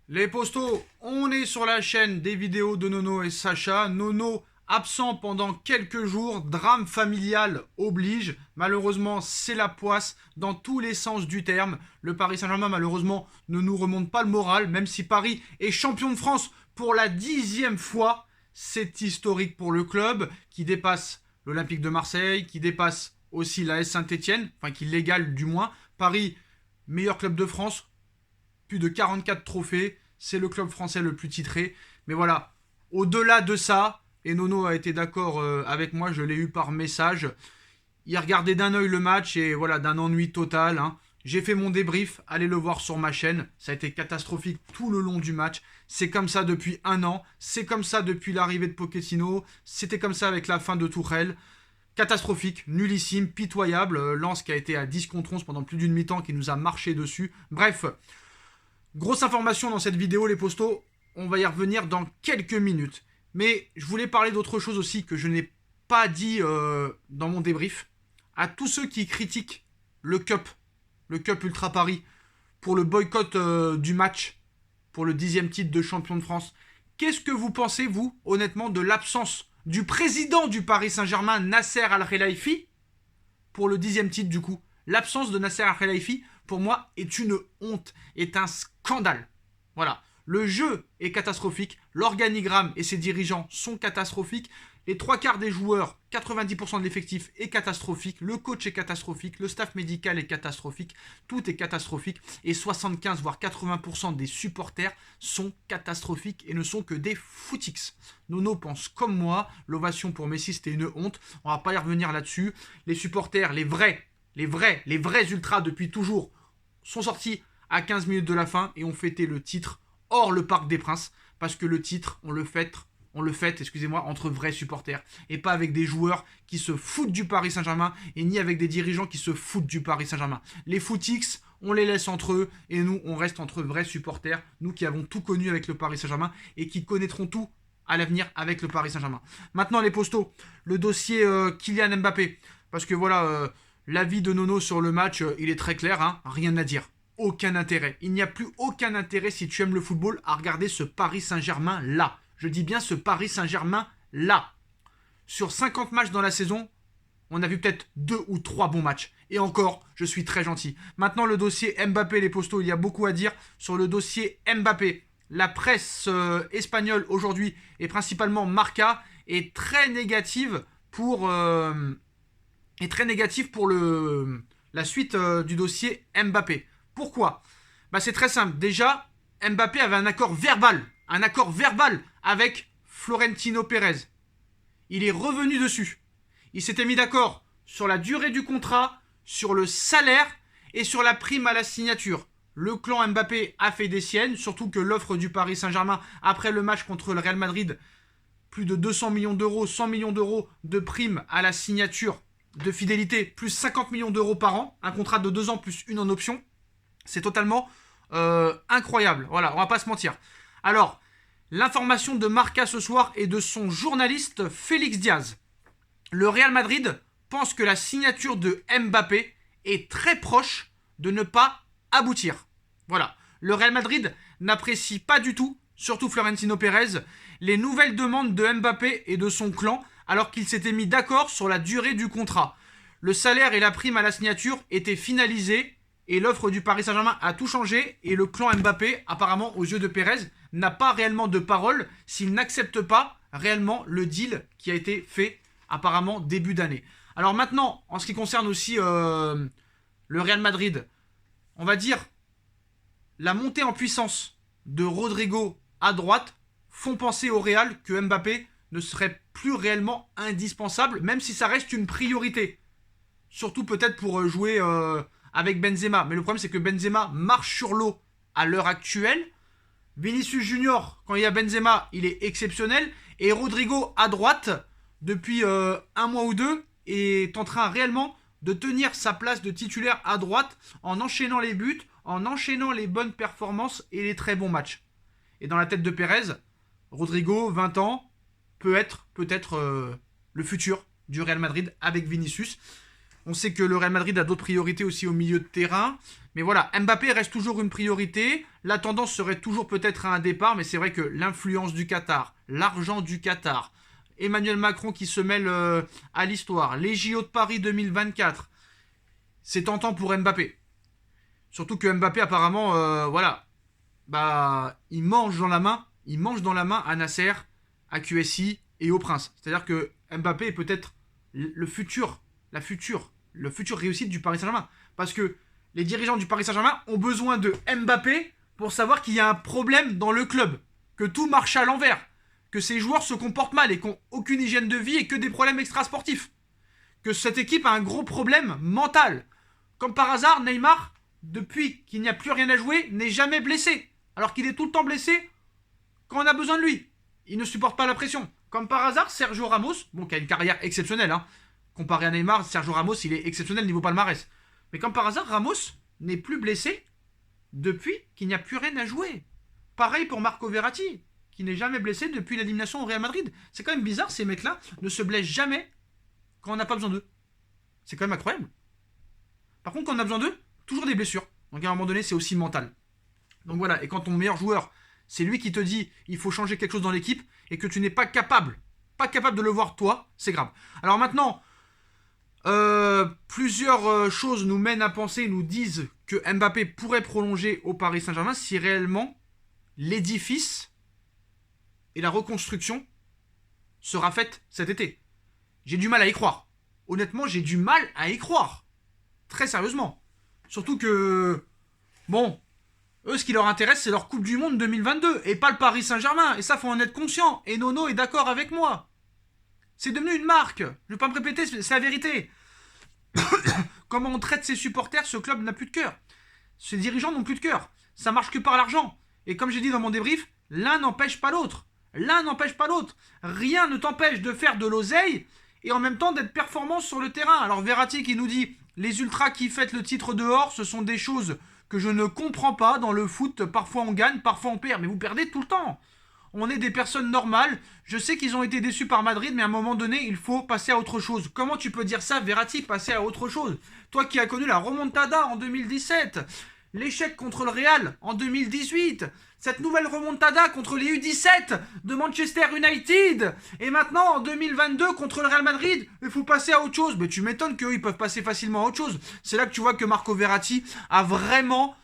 Les postos, on est sur la chaîne des vidéos de Nono et Sacha. Nono absent pendant quelques jours, drame familial oblige. Malheureusement, c'est la poisse dans tous les sens du terme. Le Paris Saint-Germain, malheureusement, ne nous remonte pas le moral, même si Paris est champion de France pour la 10e fois. C'est historique pour le club qui dépasse l'Olympique de Marseille, qui dépasse aussi l'AS Saint-Etienne, enfin qui l'égale du moins. Paris, meilleur club de France, plus de 44 trophées, c'est le club français le plus titré. Mais voilà, au-delà de ça, et Nono a été d'accord avec moi, je l'ai eu par message, il a regardé d'un œil le match et voilà, d'un ennui total. Hein. J'ai fait mon débrief, allez le voir sur ma chaîne, ça a été catastrophique tout le long du match. C'est comme ça depuis un an, c'est comme ça depuis l'arrivée de Pochettino, c'était comme ça avec la fin de Tuchel. Catastrophique, nullissime, pitoyable. Lens qui a été à 10 contre 11 pendant plus d'une mi-temps, qui nous a marché dessus. Bref, grosse information dans cette vidéo, les postos. On va y revenir dans quelques minutes. Mais je voulais parler d'autre chose aussi que je n'ai pas dit dans mon débrief. À tous ceux qui critiquent le Cup Ultra Paris, pour le boycott du match, pour le 10e titre de champion de France. Qu'est-ce que vous pensez, vous, honnêtement, de l'absence du président du Paris Saint-Germain, Nasser Al-Khelaifi, pour le 10e titre du coup? L'absence de Nasser Al-Khelaifi, pour moi, est une honte, est un scandale. Voilà. Le jeu est catastrophique, l'organigramme et ses dirigeants sont catastrophiques, les 3 quarts des joueurs, 90% de l'effectif est catastrophique, le coach est catastrophique, le staff médical est catastrophique, tout est catastrophique, et 75 voire 80% des supporters sont catastrophiques et ne sont que des footix. Nono pense comme moi, l'ovation pour Messi c'était une honte, on va pas y revenir là-dessus. Les supporters, les vrais ultras depuis toujours, sont sortis à 15 minutes de la fin et ont fêté le titre hors le Parc des Princes, parce que le titre, on le fête, entre vrais supporters, et pas avec des joueurs qui se foutent du Paris Saint-Germain, et ni avec des dirigeants qui se foutent du Paris Saint-Germain. Les footix, on les laisse entre eux, et nous, on reste entre vrais supporters, nous qui avons tout connu avec le Paris Saint-Germain, et qui connaîtront tout à l'avenir avec le Paris Saint-Germain. Maintenant, les postos, le dossier Kylian Mbappé, parce que voilà, l'avis de Nono sur le match, il est très clair, hein, rien à dire. Aucun intérêt. Il n'y a plus aucun intérêt, si tu aimes le football, à regarder ce Paris Saint-Germain là. Je dis bien ce Paris Saint-Germain là. Sur 50 matchs dans la saison, on a vu peut-être 2 ou 3 bons matchs. Et encore, je suis très gentil. Maintenant, le dossier Mbappé, les postos, il y a beaucoup à dire sur le dossier Mbappé. La presse espagnole aujourd'hui, et principalement Marca, est très négative pour la suite du dossier Mbappé. Pourquoi? C'est très simple. Déjà, Mbappé avait un accord verbal avec Florentino Pérez. Il est revenu dessus. Il s'était mis d'accord sur la durée du contrat, sur le salaire et sur la prime à la signature. Le clan Mbappé a fait des siennes, surtout que l'offre du Paris Saint-Germain après le match contre le Real Madrid, plus de 200 millions d'euros, 100 millions d'euros de prime à la signature de fidélité, plus 50 millions d'euros par an, un contrat de 2 ans plus une en option. C'est totalement incroyable. Voilà, on va pas se mentir. Alors, l'information de Marca ce soir est de son journaliste Félix Diaz. Le Real Madrid pense que la signature de Mbappé est très proche de ne pas aboutir. Voilà. Le Real Madrid n'apprécie pas du tout, surtout Florentino Pérez, les nouvelles demandes de Mbappé et de son clan, alors qu'ils s'étaient mis d'accord sur la durée du contrat. Le salaire et la prime à la signature étaient finalisés et l'offre du Paris Saint-Germain a tout changé, et le clan Mbappé, apparemment aux yeux de Pérez, n'a pas réellement de parole s'il n'accepte pas réellement le deal qui a été fait apparemment début d'année. Alors maintenant, en ce qui concerne aussi le Real Madrid, on va dire la montée en puissance de Rodrigo à droite font penser au Real que Mbappé ne serait plus réellement indispensable, même si ça reste une priorité. Surtout peut-être pour jouer avec Benzema. Mais le problème, c'est que Benzema marche sur l'eau à l'heure actuelle. Vinicius Junior, quand il y a Benzema, il est exceptionnel. Et Rodrigo à droite, depuis un mois ou deux, est en train réellement de tenir sa place de titulaire à droite en enchaînant les buts, en enchaînant les bonnes performances et les très bons matchs. Et dans la tête de Pérez, Rodrigo, 20 ans, peut être peut-être le futur du Real Madrid avec Vinicius. On sait que le Real Madrid a d'autres priorités aussi au milieu de terrain. Mais voilà, Mbappé reste toujours une priorité. La tendance serait toujours peut-être à un départ, mais c'est vrai que l'influence du Qatar, l'argent du Qatar, Emmanuel Macron qui se mêle à l'histoire, les JO de Paris 2024, c'est tentant pour Mbappé. Surtout que Mbappé apparemment, voilà, bah, il mange dans la main à Nasser, à QSI et au Prince. C'est-à-dire que Mbappé est peut-être le futur réussite du Paris Saint-Germain. Parce que les dirigeants du Paris Saint-Germain ont besoin de Mbappé pour savoir qu'il y a un problème dans le club, que tout marche à l'envers, que ces joueurs se comportent mal et qu'ont aucune hygiène de vie et que des problèmes extrasportifs. Que cette équipe a un gros problème mental. Comme par hasard, Neymar, depuis qu'il n'y a plus rien à jouer, n'est jamais blessé. Alors qu'il est tout le temps blessé quand on a besoin de lui. Il ne supporte pas la pression. Comme par hasard, Sergio Ramos, bon, qui a une carrière exceptionnelle, hein. Comparé à Neymar, Sergio Ramos, il est exceptionnel niveau palmarès. Mais comme par hasard, Ramos n'est plus blessé depuis qu'il n'y a plus rien à jouer. Pareil pour Marco Verratti, qui n'est jamais blessé depuis l'élimination au Real Madrid. C'est quand même bizarre, ces mecs-là ne se blessent jamais quand on n'a pas besoin d'eux. C'est quand même incroyable. Par contre, quand on a besoin d'eux, toujours des blessures. Donc à un moment donné, c'est aussi mental. Donc voilà, et quand ton meilleur joueur, c'est lui qui te dit il faut changer quelque chose dans l'équipe et que tu n'es pas capable de le voir toi, c'est grave. Alors maintenant, plusieurs choses nous mènent à penser, nous disent que Mbappé pourrait prolonger au Paris Saint-Germain si réellement l'édifice et la reconstruction sera faite cet été. J'ai du mal à y croire. Honnêtement, j'ai du mal à y croire. Très sérieusement. Surtout que, bon, eux, ce qui leur intéresse, c'est leur Coupe du Monde 2022 et pas le Paris Saint-Germain. Et ça, faut en être conscient. Et Nono est d'accord avec moi. C'est devenu une marque. Je vais pas me répéter, c'est la vérité. Comment on traite ses supporters, ce club n'a plus de cœur. Ses dirigeants n'ont plus de cœur. Ça marche que par l'argent. Et comme j'ai dit dans mon débrief, l'un n'empêche pas l'autre. L'un n'empêche pas l'autre. Rien ne t'empêche de faire de l'oseille et en même temps d'être performant sur le terrain. Alors Verratti qui nous dit les ultras qui fêtent le titre dehors, ce sont des choses que je ne comprends pas dans le foot. Parfois on gagne, parfois on perd. Mais vous perdez tout le temps. On est des personnes normales. Je sais qu'ils ont été déçus par Madrid, mais à un moment donné, il faut passer à autre chose. Comment tu peux dire ça, Verratti, passer à autre chose? Toi qui as connu la remontada en 2017, l'échec contre le Real en 2018, cette nouvelle remontada contre les U17 de Manchester United, et maintenant en 2022 contre le Real Madrid, il faut passer à autre chose. Mais tu m'étonnes qu'eux, ils peuvent passer facilement à autre chose. C'est là que tu vois que Marco Verratti a vraiment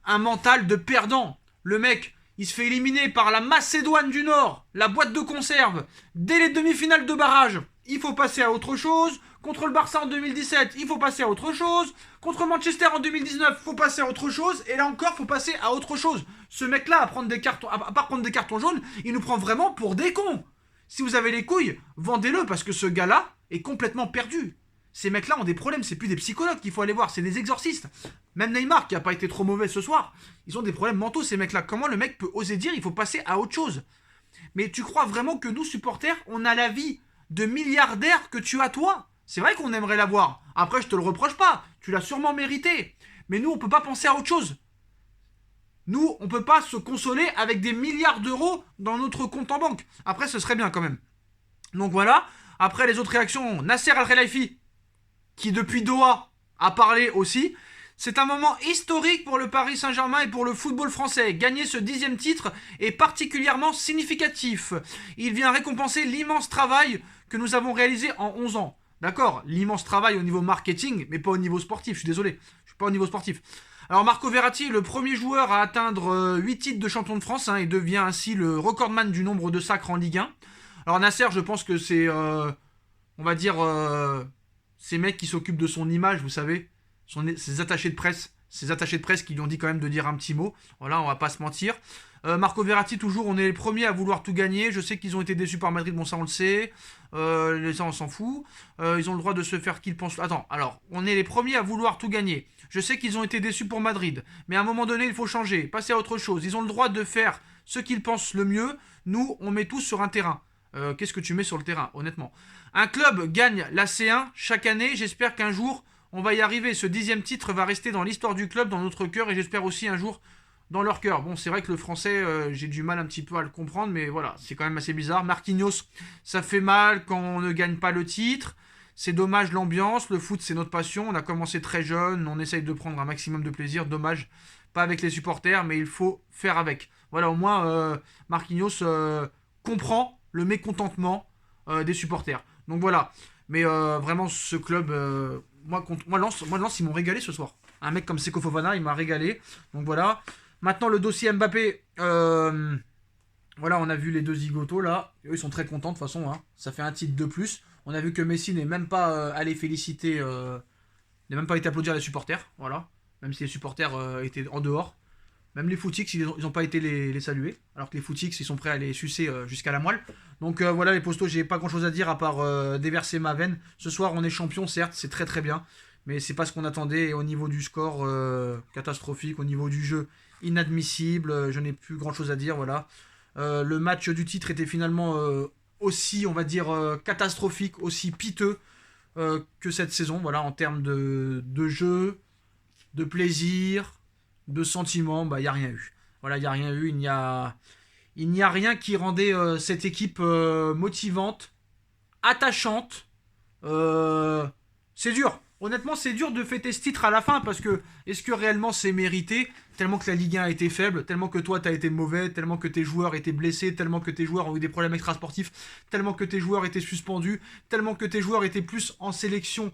un mental de perdant. Le mec, il se fait éliminer par la Macédoine du Nord, la boîte de conserve, dès les demi-finales de barrage. Il faut passer à autre chose. Contre le Barça en 2017, il faut passer à autre chose. Contre Manchester en 2019, il faut passer à autre chose. Et là encore, il faut passer à autre chose. Ce mec-là, à part prendre des cartons jaunes, il nous prend vraiment pour des cons. Si vous avez les couilles, vendez-le parce que ce gars-là est complètement perdu. Ces mecs-là ont des problèmes, c'est plus des psychologues qu'il faut aller voir, c'est des exorcistes. Même Neymar, qui a pas été trop mauvais ce soir, ils ont des problèmes mentaux, ces mecs-là. Comment le mec peut oser dire il faut passer à autre chose? Mais tu crois vraiment que nous, supporters, on a la vie de milliardaire que tu as toi? C'est vrai qu'on aimerait l'avoir. Après, je te le reproche pas, tu l'as sûrement mérité. Mais nous, on peut pas penser à autre chose. Nous, on peut pas se consoler avec des milliards d'euros dans notre compte en banque. Après, ce serait bien quand même. Donc voilà. Après, les autres réactions, Nasser Al-Khelaifi, qui depuis Doha a parlé aussi. C'est un moment historique pour le Paris Saint-Germain et pour le football français. Gagner ce 10e titre est particulièrement significatif. Il vient récompenser l'immense travail que nous avons réalisé en 11 ans. D'accord, l'immense travail au niveau marketing, mais pas au niveau sportif, je suis désolé. Je suis pas au niveau sportif. Alors Marco Verratti est le premier joueur à atteindre 8 titres de champion de France, et devient ainsi le recordman du nombre de sacres en Ligue 1. Alors Nasser, je pense que c'est, on va dire, ces mecs qui s'occupent de son image, vous savez, ses attachés de presse qui lui ont dit quand même de dire un petit mot. Voilà, on va pas se mentir. Marco Verratti, toujours, on est les premiers à vouloir tout gagner. Je sais qu'ils ont été déçus par Madrid, bon ça on le sait. Ça on s'en fout. Ils ont le droit de se faire qu'ils pensent. Attends, alors, on est les premiers à vouloir tout gagner. Je sais qu'ils ont été déçus pour Madrid. Mais à un moment donné, il faut changer, passer à autre chose. Ils ont le droit de faire ce qu'ils pensent le mieux. Nous, on met tous sur un terrain. Qu'est-ce que tu mets sur le terrain, honnêtement? Un club gagne la C1 chaque année. J'espère qu'un jour, on va y arriver. Ce 10e titre va rester dans l'histoire du club, dans notre cœur. Et j'espère aussi un jour dans leur cœur. Bon, c'est vrai que le français, j'ai du mal un petit peu à le comprendre, mais voilà, c'est quand même assez bizarre. Marquinhos, ça fait mal quand on ne gagne pas le titre. C'est dommage l'ambiance, le foot c'est notre passion, on a commencé très jeune, on essaye de prendre un maximum de plaisir, dommage, pas avec les supporters, mais il faut faire avec. Voilà, au moins Marquinhos comprend le mécontentement des supporters. Donc voilà, mais vraiment ce club, Lens, ils m'ont régalé ce soir. Un mec comme Seko Fofana, il m'a régalé. Donc voilà. Maintenant le dossier Mbappé, voilà, on a vu les deux zigotos là. Eux, ils sont très contents de toute façon. Hein. Ça fait un titre de plus. On a vu que Messi n'est même pas allé féliciter, n'a même pas été applaudir les supporters. Voilà. Même si les supporters étaient en dehors. Même les footix, ils n'ont pas été les saluer. Alors que les footix, ils sont prêts à les sucer jusqu'à la moelle. Donc voilà les postos, j'ai pas grand chose à dire à part déverser ma veine. Ce soir, on est champion, certes, c'est très très bien. Mais c'est pas ce qu'on attendait. Et au niveau du score, catastrophique. Au niveau du jeu, inadmissible. Je n'ai plus grand chose à dire. Voilà. Le match du titre était finalement aussi, on va dire, catastrophique, aussi piteux que cette saison. Voilà, en termes de jeu, de plaisir, de sentiments, bah, il n'y a rien eu. Voilà, il n'y a rien eu. Il n'y a rien qui rendait cette équipe motivante, attachante. C'est dur. Honnêtement, c'est dur de fêter ce titre à la fin parce que est-ce que réellement c'est mérité? Tellement que la Ligue 1 a été faible, tellement que toi t'as été mauvais, tellement que tes joueurs étaient blessés, tellement que tes joueurs ont eu des problèmes extrasportifs, tellement que tes joueurs étaient suspendus, tellement que tes joueurs étaient plus en sélection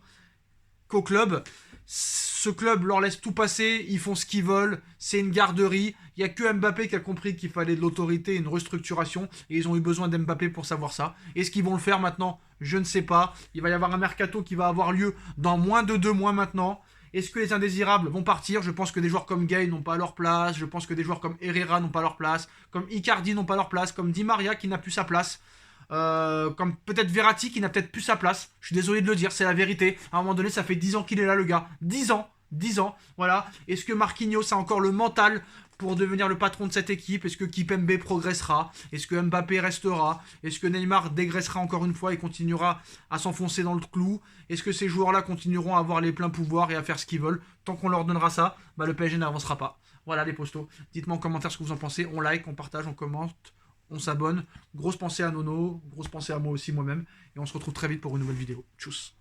qu'au club. Ce club leur laisse tout passer, ils font ce qu'ils veulent, c'est une garderie. Il n'y a que Mbappé qui a compris qu'il fallait de l'autorité, une restructuration, et ils ont eu besoin d'Mbappé pour savoir ça. Est-ce qu'ils vont le faire maintenant? Je ne sais pas. Il va y avoir un mercato qui va avoir lieu dans moins de 2 mois maintenant. Est-ce que les indésirables vont partir? Je pense que des joueurs comme Gay n'ont pas leur place, je pense que des joueurs comme Herrera n'ont pas leur place, comme Icardi n'ont pas leur place, comme Di Maria qui n'a plus sa place. Comme peut-être Verratti qui n'a peut-être plus sa place. Je suis désolé de le dire, c'est la vérité. À un moment donné, ça fait 10 ans qu'il est là, le gars. 10 ans. 10 ans. Voilà. Est-ce que Marquinhos a encore le mental pour devenir le patron de cette équipe? Est-ce que Kipembe progressera? Est-ce que Mbappé restera? Est-ce que Neymar dégraissera encore une fois et continuera à s'enfoncer dans le clou? Est-ce que ces joueurs-là continueront à avoir les pleins pouvoirs et à faire ce qu'ils veulent? Tant qu'on leur donnera ça, bah, le PSG n'avancera pas. Voilà les postos. Dites-moi en commentaire ce que vous en pensez. On like, on partage, on commente. On s'abonne. Grosse pensée à Nono, grosse pensée à moi aussi moi-même. Et on se retrouve très vite pour une nouvelle vidéo. Tchuss.